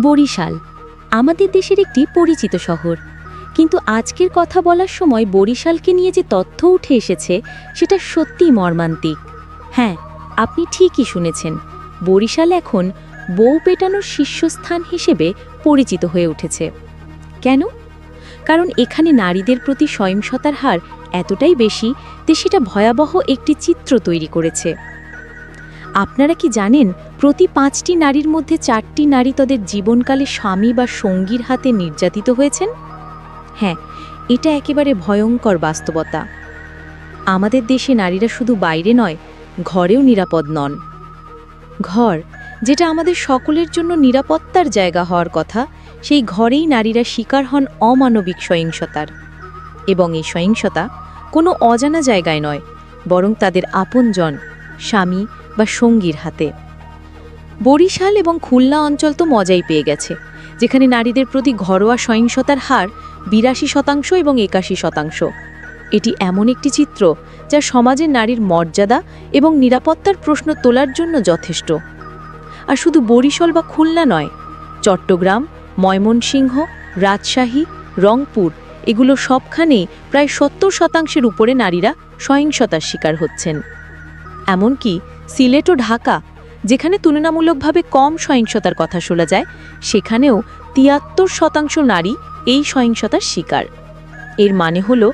বরিশাল আমাদের দেশের একটি পরিচিত শহর, কিন্তু আজকের কথা বলার সময় বরিশালকে নিয়ে যে তথ্য উঠে এসেছে সেটা সত্যিই মর্মান্তিক। হ্যাঁ, আপনি ঠিকই শুনেছেন, বরিশাল এখন বউ পেটানোর শীর্ষস্থান হিসেবে পরিচিত হয়ে উঠেছে। কেন? কারণ এখানে নারীদের প্রতি সহিংসতার হার এতটাই বেশি যে সেটা ভয়াবহ একটি চিত্র তৈরি করেছে। আপনারা কি জানেন, প্রতি 5টি নারীর মধ্যে 4টি নারী তাদের জীবনকালে স্বামী বা সঙ্গীর হাতে নির্যাতিত হয়েছেন? হ্যাঁ, এটা একেবারে ভয়ঙ্কর বাস্তবতা। আমাদের দেশে নারীরা শুধু বাইরে নয়, ঘরেও নিরাপদ নন। ঘর, যেটা আমাদের সকলের জন্য নিরাপত্তার জায়গা হওয়ার কথা, সেই ঘরেই নারীরা শিকার হন অমানবিক সহিংসতার। এবং এই সহিংসতা কোনো অজানা জায়গায় নয়, বরং তাদের আপনজন, স্বামী বা সঙ্গীর হাতে। বরিশাল এবং খুলনা অঞ্চল তো মজাই পেয়ে গেছে, যেখানে নারীদের প্রতি ঘরোয়া সহিংসতার হার 82% এবং 81%। এটি এমন একটি চিত্র যা সমাজে নারীর মর্যাদা এবং নিরাপত্তার প্রশ্ন তোলার জন্য যথেষ্ট। আর শুধু বরিশাল বা খুলনা নয়, চট্টগ্রাম, ময়মনসিংহ, রাজশাহী, রংপুর, এগুলো সবখানেই প্রায় 70% উপরে নারীরা সহিংসতার শিকার হচ্ছেন। এমনকি সিলেট ও ঢাকা, যেখানে তুলনামূলকভাবে কম সহিংসতার কথা শোনা যায়, সেখানেও 73% নারী এই সহিংসতার শিকার। এর মানে হলো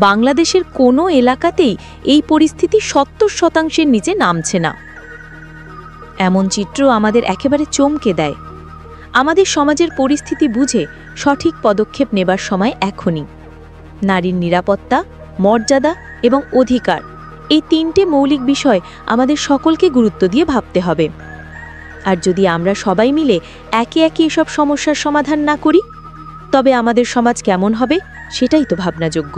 বাংলাদেশের কোনো এলাকাতেই এই পরিস্থিতি 70%-এর নিচে নামছে না। এমন চিত্র আমাদের একেবারে চমকে দেয়। আমাদের সমাজের পরিস্থিতি বুঝে সঠিক পদক্ষেপ নেবার সময় এখনই। নারীর নিরাপত্তা, মর্যাদা এবং অধিকার, এই 3টে মৌলিক বিষয় আমাদের সকলকে গুরুত্ব দিয়ে ভাবতে হবে। আর যদি আমরা সবাই মিলে একে একে এসব সমস্যার সমাধান না করি, তবে আমাদের সমাজ কেমন হবে সেটাই তো ভাবনাযোগ্য।